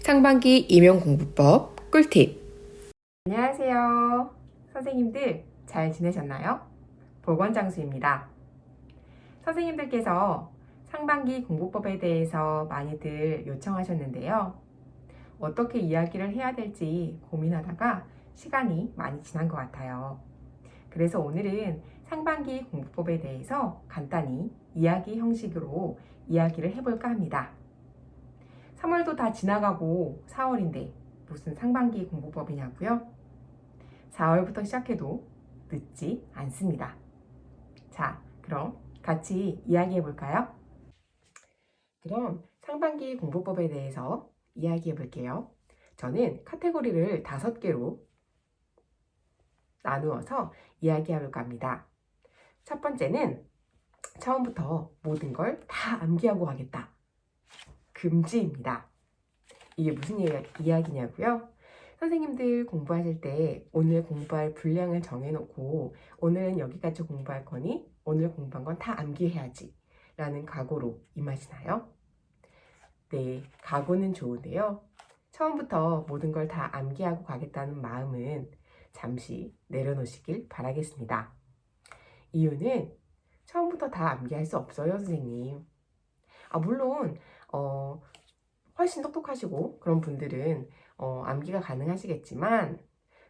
상반기 임용공부법 꿀팁. 안녕하세요. 선생님들 잘 지내셨나요? 보건장수입니다. 선생님들께서 상반기 공부법에 대해서 많이들 요청하셨는데요. 어떻게 이야기를 해야 될지 고민하다가 시간이 많이 지난 것 같아요. 그래서 오늘은 상반기 공부법에 대해서 간단히 이야기 형식으로 이야기를 해볼까 합니다. 3월도 다 지나가고 4월인데 무슨 상반기 공부법이냐고요? 4월부터 시작해도 늦지 않습니다. 자, 그럼 같이 이야기해 볼까요? 그럼 상반기 공부법에 대해서 이야기해 볼게요. 저는 카테고리를 5개로 나누어서 이야기해 볼까 합니다. 첫 번째는 처음부터 모든 걸 다 암기하고 가겠다. 금지입니다. 이게 무슨 이야기냐고요? 선생님들 공부하실 때 오늘 공부할 분량을 정해놓고 오늘은 여기까지 공부할 거니 오늘 공부한 건 다 암기해야지 라는 각오로 임하시나요? 네, 각오는 좋은데요. 처음부터 모든 걸 다 암기하고 가겠다는 마음은 잠시 내려놓으시길 바라겠습니다. 이유는 처음부터 다 암기할 수 없어요, 선생님. 물론 훨씬 똑똑하시고 그런 분들은 암기가 가능하시겠지만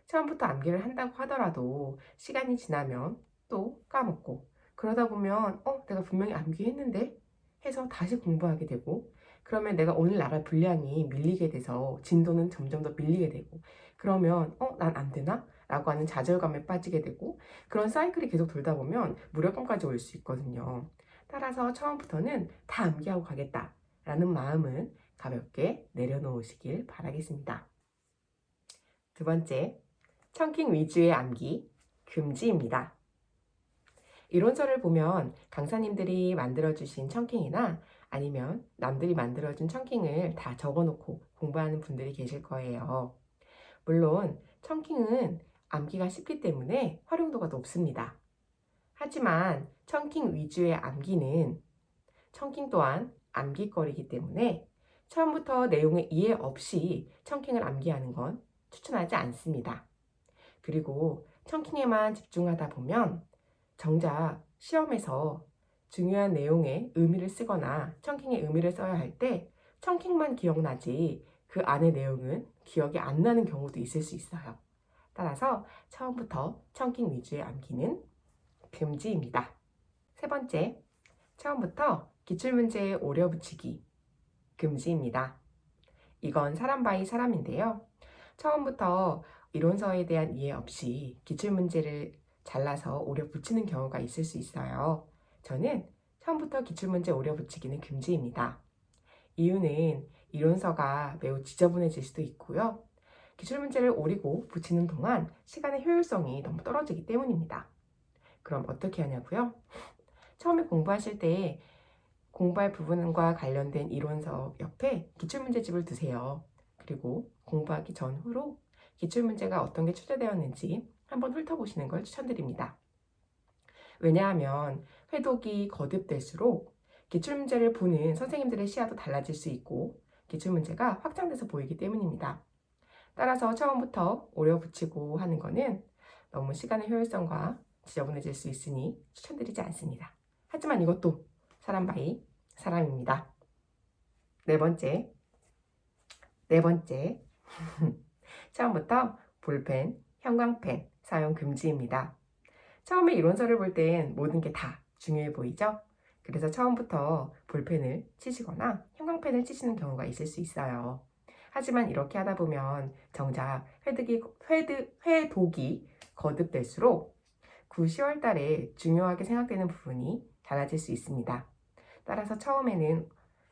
처음부터 암기를 한다고 하더라도 시간이 지나면 또 까먹고 그러다 보면 내가 분명히 암기했는데 해서 다시 공부하게 되고 그러면 내가 오늘 나갈 분량이 밀리게 돼서 진도는 점점 더 밀리게 되고 그러면 난 안 되나? 라고 하는 좌절감에 빠지게 되고 그런 사이클이 계속 돌다 보면 무력감까지 올 수 있거든요. 따라서 처음부터는 다 암기하고 가겠다 라는 마음은 가볍게 내려놓으시길 바라겠습니다. 두 번째, 청킹 위주의 암기 금지입니다. 이론서를 보면 강사님들이 만들어주신 청킹이나 아니면 남들이 만들어준 청킹을 다 적어놓고 공부하는 분들이 계실 거예요. 물론 청킹은 암기가 쉽기 때문에 활용도가 높습니다. 하지만 청킹 위주의 암기는 청킹 또한 암기거리이기 때문에 처음부터 내용의 이해 없이 청킹을 암기하는 건 추천하지 않습니다. 그리고 청킹에만 집중하다 보면 정작 시험에서 중요한 내용의 의미를 쓰거나 청킹의 의미를 써야 할 때 청킹만 기억나지 그 안의 내용은 기억이 안 나는 경우도 있을 수 있어요. 따라서 처음부터 청킹 위주의 암기는 금지입니다. 세 번째, 처음부터 기출문제에 오려 붙이기 금지입니다. 이건 사람 바이 사람인데요. 처음부터 이론서에 대한 이해 없이 기출문제를 잘라서 오려 붙이는 경우가 있을 수 있어요. 저는 처음부터 기출문제 오려 붙이기는 금지입니다. 이유는 이론서가 매우 지저분해질 수도 있고요. 기출문제를 오리고 붙이는 동안 시간의 효율성이 너무 떨어지기 때문입니다. 그럼 어떻게 하냐고요? 처음에 공부하실 때 공부할 부분과 관련된 이론서 옆에 기출문제집을 두세요. 그리고 공부하기 전후로 기출문제가 어떤 게 출제되었는지 한번 훑어보시는 걸 추천드립니다. 왜냐하면 회독이 거듭될수록 기출문제를 보는 선생님들의 시야도 달라질 수 있고 기출문제가 확장돼서 보이기 때문입니다. 따라서 처음부터 오려 붙이고 하는 거는 너무 시간의 효율성과 지저분해질 수 있으니 추천드리지 않습니다. 하지만 이것도 사람 바이 사람입니다. 네 번째, 처음부터 볼펜, 형광펜 사용 금지입니다. 처음에 이론서를 볼 땐 모든 게 다 중요해 보이죠? 그래서 처음부터 볼펜을 치시거나 형광펜을 치시는 경우가 있을 수 있어요. 하지만 이렇게 하다 보면 정작 회독이 거듭될수록 9, 10월 달에 중요하게 생각되는 부분이 달라질 수 있습니다. 따라서 처음에는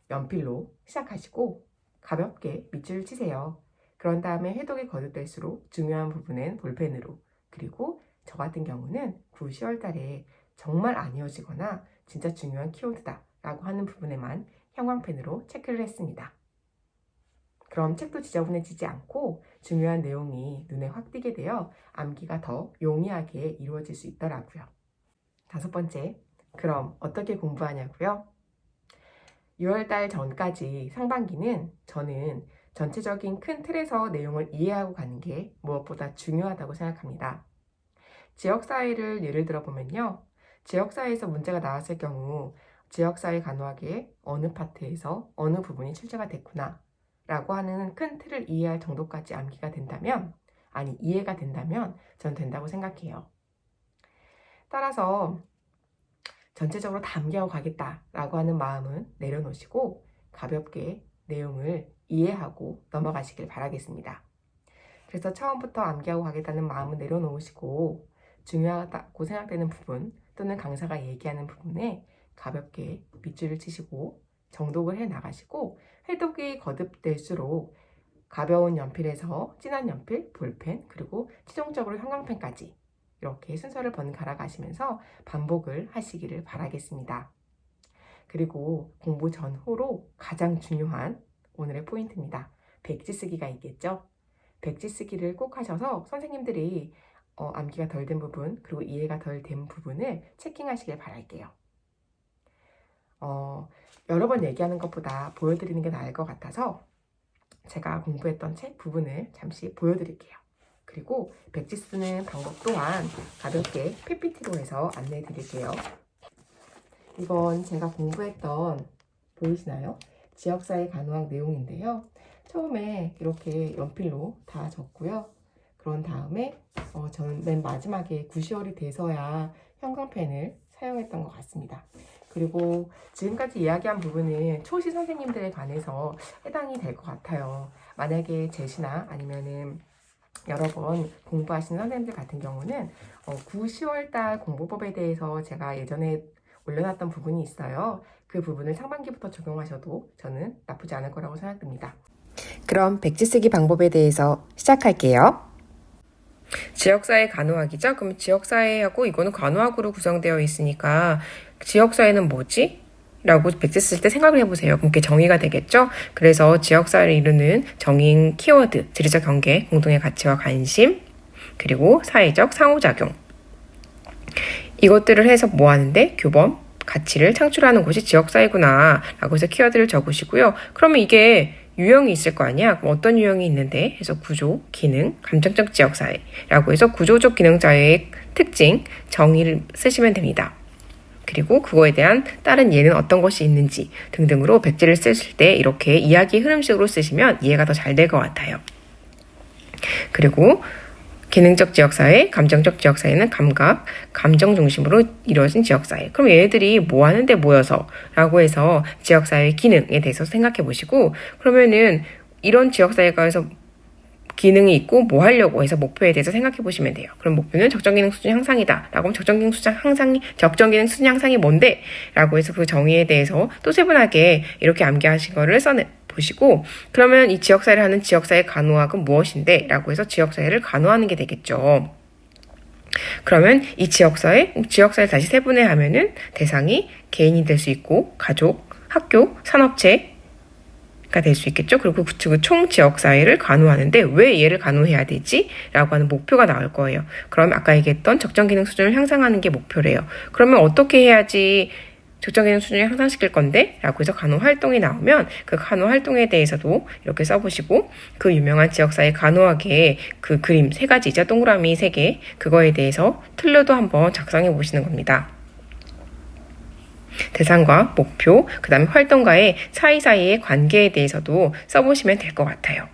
연필로 시작하시고 가볍게 밑줄을 치세요. 그런 다음에 회독이 거듭될수록 중요한 부분은 볼펜으로 그리고 저 같은 경우는 9, 10월 달에 정말 안 이어지거나 진짜 중요한 키워드다 라고 하는 부분에만 형광펜으로 체크를 했습니다. 그럼 책도 지저분해지지 않고 중요한 내용이 눈에 확 띄게 되어 암기가 더 용이하게 이루어질 수 있더라고요. 다섯 번째, 그럼 어떻게 공부하냐고요? 6월달 전까지 상반기는 저는 전체적인 큰 틀에서 내용을 이해하고 가는 게 무엇보다 중요하다고 생각합니다. 지역사회를 예를 들어보면요. 지역사회에서 문제가 나왔을 경우 지역사회 간호학의 어느 파트에서 어느 부분이 출제가 됐구나 라고 하는 큰 틀을 이해할 정도까지 암기가 된다면, 이해가 된다면 전 된다고 생각해요. 따라서 전체적으로 다 암기하고 가겠다라고 하는 마음은 내려놓으시고 가볍게 내용을 이해하고 넘어가시길 바라겠습니다. 그래서 처음부터 암기하고 가겠다는 마음은 내려놓으시고 중요하다고 생각되는 부분 또는 강사가 얘기하는 부분에 가볍게 밑줄을 치시고 정독을 해 나가시고 해독이 거듭될수록 가벼운 연필에서 진한 연필, 볼펜, 그리고 최종적으로 형광펜까지 이렇게 순서를 번갈아 가시면서 반복을 하시기를 바라겠습니다. 그리고 공부 전후로 가장 중요한 오늘의 포인트입니다. 백지 쓰기가 있겠죠? 백지 쓰기를 꼭 하셔서 선생님들이 암기가 덜 된 부분 그리고 이해가 덜 된 부분을 체킹하시길 바랄게요. 여러 번 얘기하는 것보다 보여드리는 게 나을 것 같아서 제가 공부했던 책 부분을 잠시 보여드릴게요. 그리고 백지 쓰는 방법 또한 가볍게 PPT로 해서 안내해 드릴게요. 이건 제가 공부했던, 보이시나요? 지역사회 간호학 내용인데요. 처음에 이렇게 연필로 다 적고요. 그런 다음에 저는 맨 마지막에 9시월이 돼서야 형광펜을 사용했던 것 같습니다. 그리고 지금까지 이야기한 부분은 초시 선생님들에 관해서 해당이 될 것 같아요. 만약에 제시나 아니면은 여러 번 공부하시는 선생님들 같은 경우는 9, 10월달 공부법에 대해서 제가 예전에 올려놨던 부분이 있어요. 그 부분을 상반기부터 적용하셔도 저는 나쁘지 않을 거라고 생각됩니다. 그럼 백지 쓰기 방법에 대해서 시작할게요. 지역사회 간호학이죠? 그럼 지역사회하고 이거는 간호학으로 구성되어 있으니까 지역사회는 뭐지? 라고 백지 쓸 때 생각을 해보세요. 그럼 그게 정의가 되겠죠? 그래서 지역사회를 이루는 정의인 키워드, 지리적 경계, 공동의 가치와 관심, 그리고 사회적 상호작용. 이것들을 해서 뭐 하는데? 교범, 가치를 창출하는 곳이 지역사회구나 라고 해서 키워드를 적으시고요. 그러면 이게 유형이 있을 거 아니야? 그럼 어떤 유형이 있는데? 해서 구조, 기능, 감정적 지역사회라고 해서 구조적 기능자의 특징, 정의를 쓰시면 됩니다. 그리고 그거에 대한 다른 예는 어떤 것이 있는지 등등으로 백지를 쓰실 때 이렇게 이야기 흐름식으로 쓰시면 이해가 더 잘 될 것 같아요. 그리고 기능적 지역사회, 감정적 지역사회는 감각, 감정 중심으로 이루어진 지역사회. 그럼 얘네들이 뭐 하는데 모여서 라고 해서 지역사회의 기능에 대해서 생각해 보시고, 그러면은 이런 지역사회가에서 기능이 있고 뭐 하려고 해서 목표에 대해서 생각해 보시면 돼요. 그럼 목표는 적정기능 수준 향상이다 라고 하면 적정기능 수준 향상이 뭔데? 라고 해서 그 정의에 대해서 또 세분하게 이렇게 암기하신 거를 보시고, 그러면 이 지역사회를 하는 지역사회 간호학은 무엇인데? 라고 해서 지역사회를 간호하는 게 되겠죠. 그러면 이 지역사회를 다시 세분화하면은 대상이 개인이 될 수 있고, 가족, 학교, 산업체, 가 될 수 있겠죠. 그리고 그 총 지역사회를 간호하는데 왜 얘를 간호해야 되지? 라고 하는 목표가 나올 거예요. 그럼 아까 얘기했던 적정기능 수준을 향상하는 게 목표래요. 그러면 어떻게 해야지 적정기능 수준을 향상시킬 건데? 라고 해서 간호활동이 나오면 그 간호활동에 대해서도 이렇게 써보시고, 그 유명한 지역사회 간호학의 그 그림 3가지죠. 동그라미 3개. 그거에 대해서 틀로도 한번 작성해 보시는 겁니다. 대상과 목표, 그 다음에 활동가의 사이사이의 관계에 대해서도 써보시면 될 것 같아요.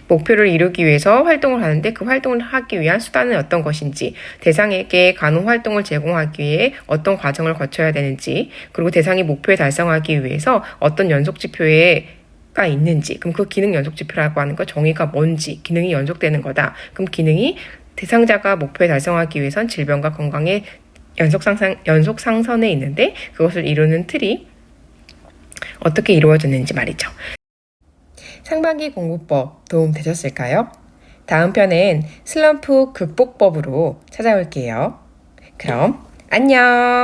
목표를 이루기 위해서 활동을 하는데 그 활동을 하기 위한 수단은 어떤 것인지, 대상에게 간호 활동을 제공하기 위해 어떤 과정을 거쳐야 되는지, 그리고 대상이 목표에 달성하기 위해서 어떤 연속 지표가 있는지, 그럼 그 기능 연속 지표라고 하는 거 정의가 뭔지, 기능이 연속되는 거다. 그럼 기능이 대상자가 목표에 달성하기 위해선 질병과 건강의 연속 상선에 있는데 그것을 이루는 틀이 어떻게 이루어졌는지 말이죠. 상반기 공부법 도움 되셨을까요? 다음 편엔 슬럼프 극복법으로 찾아올게요. 그럼 안녕!